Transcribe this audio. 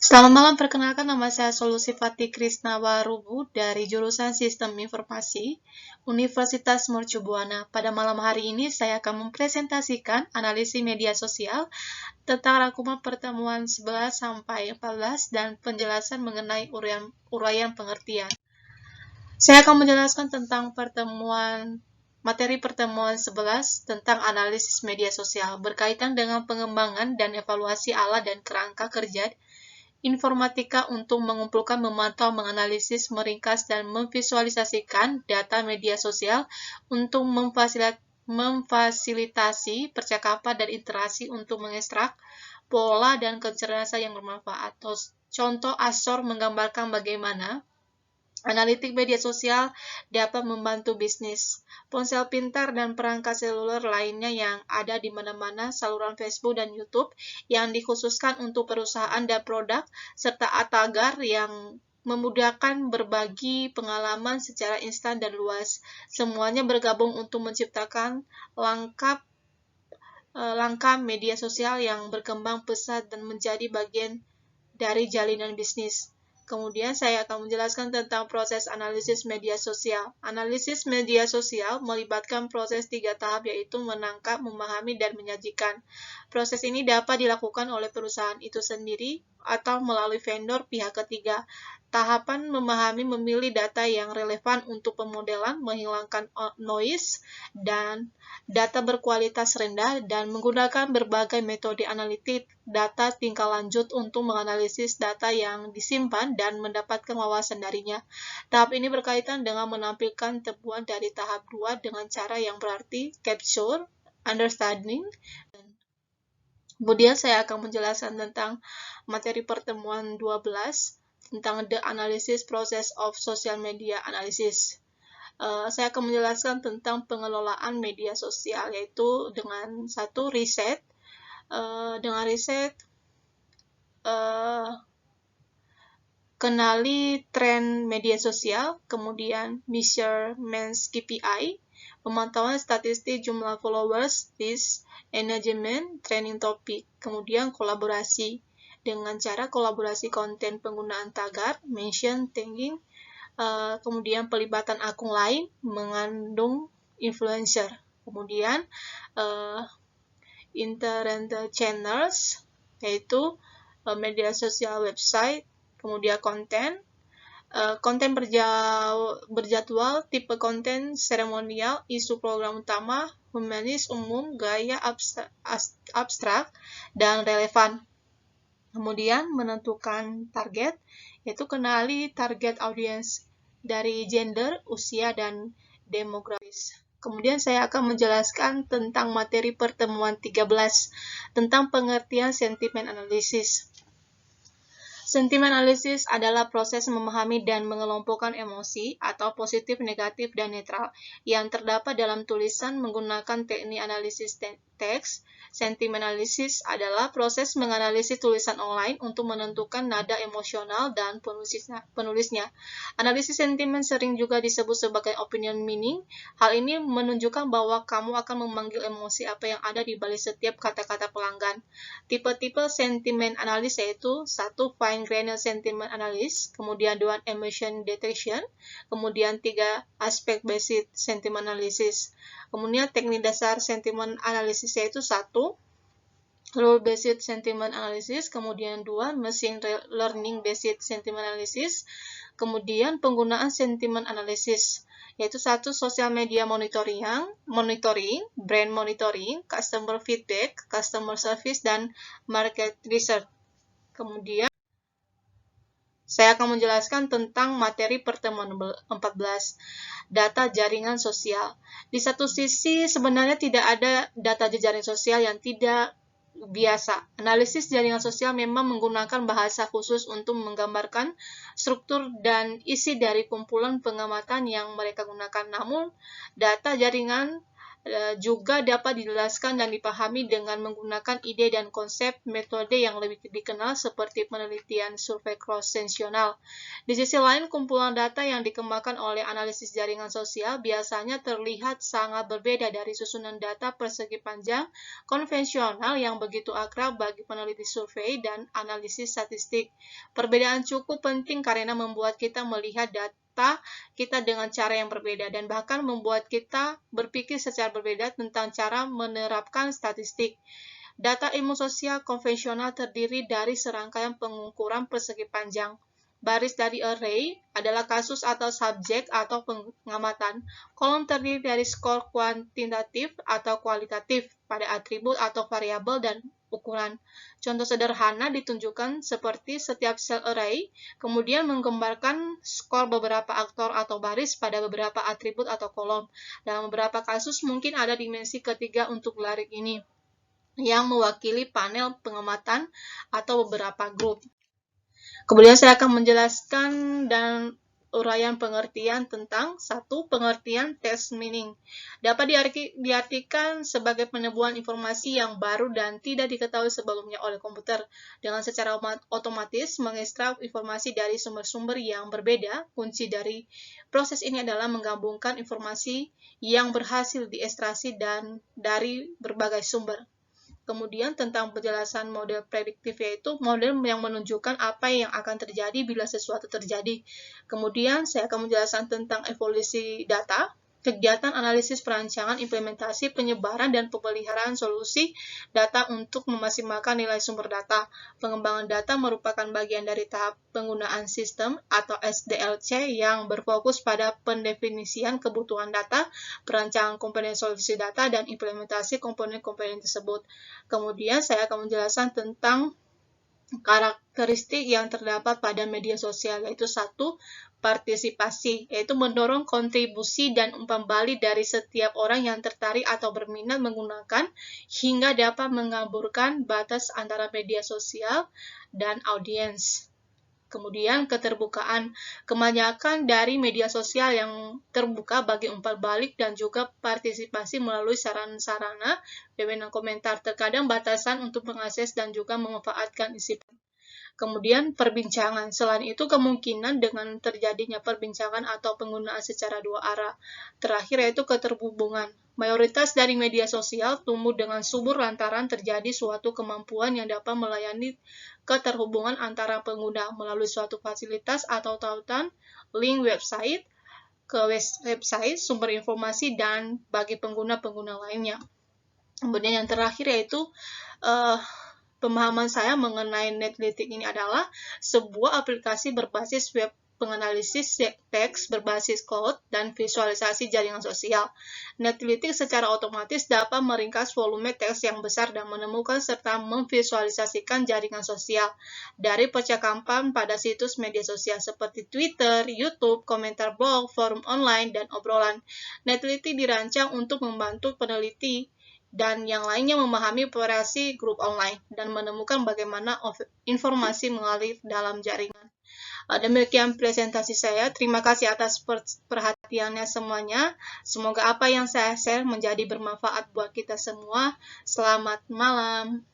Selamat malam, perkenalkan nama saya Solusifati Krisnawarubu dari jurusan Sistem Informasi Universitas Mercu Buana. Pada malam hari ini saya akan mempresentasikan analisis media sosial tentang rangkuman pertemuan 11 sampai 14 dan penjelasan mengenai uraian pengertian. Saya akan menjelaskan tentang materi pertemuan 11 tentang analisis media sosial berkaitan dengan pengembangan dan evaluasi alat dan kerangka kerja informatika untuk mengumpulkan, memantau, menganalisis, meringkas, dan memvisualisasikan data media sosial untuk memfasilitasi percakapan dan interaksi untuk mengekstrak pola dan kecerdasan yang bermanfaat. Contoh Azor menggambarkan bagaimana analitik media sosial dapat membantu bisnis. Ponsel pintar dan perangkat seluler lainnya yang ada di mana-mana, saluran Facebook dan YouTube yang dikhususkan untuk perusahaan dan produk, serta Atagar yang memudahkan berbagi pengalaman secara instan dan luas. Semuanya bergabung untuk menciptakan langkah media sosial yang berkembang pesat dan menjadi bagian dari jalinan bisnis. Kemudian saya akan menjelaskan tentang proses analisis media sosial. Analisis media sosial melibatkan proses 3 tahap, yaitu menangkap, memahami, dan menyajikan. Proses ini dapat dilakukan oleh perusahaan itu sendiri atau melalui vendor pihak ketiga. Tahapan memahami, memilih data yang relevan untuk pemodelan, menghilangkan noise dan data berkualitas rendah, dan menggunakan berbagai metode analitik data tingkat lanjut untuk menganalisis data yang disimpan dan mendapatkan wawasan darinya. Tahap ini berkaitan dengan menampilkan temuan dari tahap 2 dengan cara yang berarti capture, understanding. Kemudian saya akan menjelaskan tentang materi pertemuan 12 tentang the analysis process of social media analysis. Saya akan menjelaskan tentang pengelolaan media sosial, yaitu dengan satu riset. Dengan riset, kenali tren media sosial, kemudian measurements KPI, pemantauan statistik jumlah followers, reach, engagement, trending topic, kemudian kolaborasi dengan cara kolaborasi konten penggunaan tagar, mention, tagging, kemudian pelibatan akun lain mengandung influencer, kemudian internet channels, yaitu media sosial, website, kemudian konten berjadwal, tipe konten seremonial, isu program utama, humanis, umum, gaya abstrak, dan relevan. Kemudian menentukan target, yaitu kenali target audiens dari gender, usia, dan demografis. Kemudian saya akan menjelaskan tentang materi pertemuan 13 tentang pengertian sentimen analisis. Sentimen analisis adalah proses memahami dan mengelompokkan emosi atau positif, negatif, dan netral yang terdapat dalam tulisan menggunakan teknik analisis teks. Sentimen analisis adalah proses menganalisis tulisan online untuk menentukan nada emosional dan penulisnya. Analisis sentimen sering juga disebut sebagai opinion meaning. Hal ini menunjukkan bahwa kamu akan memanggil emosi apa yang ada di balik setiap kata-kata pelanggan. Tipe-tipe sentimen analis yaitu 1. Fine grained sentiment analysis, kemudian 2. Emotion detection, kemudian 3. Aspect based sentiment analysis. Kemudian teknik dasar sentiment analysis yaitu 1. Rule based sentiment analysis, kemudian 2. Machine learning based sentiment analysis, kemudian penggunaan sentiment analysis yaitu 1. Social media monitoring, brand monitoring, customer feedback, customer service, dan market research. Kemudian saya akan menjelaskan tentang materi pertemuan 14, data jaringan sosial. Di satu sisi sebenarnya tidak ada data jejaring sosial yang tidak biasa. Analisis jaringan sosial memang menggunakan bahasa khusus untuk menggambarkan struktur dan isi dari kumpulan pengamatan yang mereka gunakan. Namun, data jaringan juga dapat dijelaskan dan dipahami dengan menggunakan ide dan konsep metode yang lebih dikenal seperti penelitian survei cross-seksional. Di sisi lain, kumpulan data yang dikembangkan oleh analisis jaringan sosial biasanya terlihat sangat berbeda dari susunan data persegi panjang konvensional yang begitu akrab bagi peneliti survei dan analisis statistik. Perbedaan cukup penting karena membuat kita melihat data kita dengan cara yang berbeda dan bahkan membuat kita berpikir secara berbeda tentang cara menerapkan statistik. Data ilmu sosial konvensional terdiri dari serangkaian pengukuran persegi panjang. Baris dari array adalah kasus atau subjek atau pengamatan. Kolom terdiri dari skor kuantitatif atau kualitatif pada atribut atau variabel dan ukuran. Contoh sederhana ditunjukkan seperti setiap sel array, kemudian menggambarkan skor beberapa aktor atau baris pada beberapa atribut atau kolom. Dalam beberapa kasus mungkin ada dimensi ketiga untuk larik ini, yang mewakili panel pengamatan atau beberapa grup. Kemudian saya akan menjelaskan dan uraian pengertian tentang pengertian text meaning. Dapat diartikan sebagai penemuan informasi yang baru dan tidak diketahui sebelumnya oleh komputer. Dengan secara otomatis mengekstrak informasi dari sumber-sumber yang berbeda. Kunci dari proses ini adalah menggabungkan informasi yang berhasil diekstraksi dan dari berbagai sumber. Kemudian tentang penjelasan model prediktif, yaitu model yang menunjukkan apa yang akan terjadi bila sesuatu terjadi. Kemudian saya akan menjelaskan tentang evolusi data, kegiatan analisis perancangan, implementasi, penyebaran, dan pemeliharaan solusi data untuk memaksimalkan nilai sumber data. Pengembangan data merupakan bagian dari tahap penggunaan sistem atau SDLC yang berfokus pada pendefinisian kebutuhan data, perancangan komponen solusi data, dan implementasi komponen-komponen tersebut. Kemudian saya akan menjelaskan tentang karakteristik yang terdapat pada media sosial, yaitu partisipasi, yaitu mendorong kontribusi dan umpan balik dari setiap orang yang tertarik atau berminat menggunakan hingga dapat mengaburkan batas antara media sosial dan audiens. Kemudian keterbukaan, kebanyakan dari media sosial yang terbuka bagi umpan balik dan juga partisipasi melalui sarana-sarana webinar komentar. Terkadang batasan untuk mengakses dan juga memanfaatkan isi. Kemudian perbincangan. Selain itu, kemungkinan dengan terjadinya perbincangan atau penggunaan secara dua arah. Terakhir yaitu keterhubungan. Mayoritas dari media sosial tumbuh dengan subur lantaran terjadi suatu kemampuan yang dapat melayani keterhubungan antara pengguna melalui suatu fasilitas atau tautan, link website, ke website, sumber informasi, dan bagi pengguna-pengguna lainnya. Kemudian yang terakhir yaitu pemahaman saya mengenai Netlytics ini adalah sebuah aplikasi berbasis web penganalisis teks berbasis cloud dan visualisasi jaringan sosial. Netlytics secara otomatis dapat meringkas volume teks yang besar dan menemukan serta memvisualisasikan jaringan sosial dari percakapan pada situs media sosial seperti Twitter, YouTube, komentar blog, forum online, dan obrolan. Netlytics dirancang untuk membantu peneliti dan yang lainnya memahami operasi grup online dan menemukan bagaimana informasi mengalir dalam jaringan. Demikian presentasi saya. Terima kasih atas perhatiannya semuanya. Semoga apa yang saya share menjadi bermanfaat buat kita semua. Selamat malam.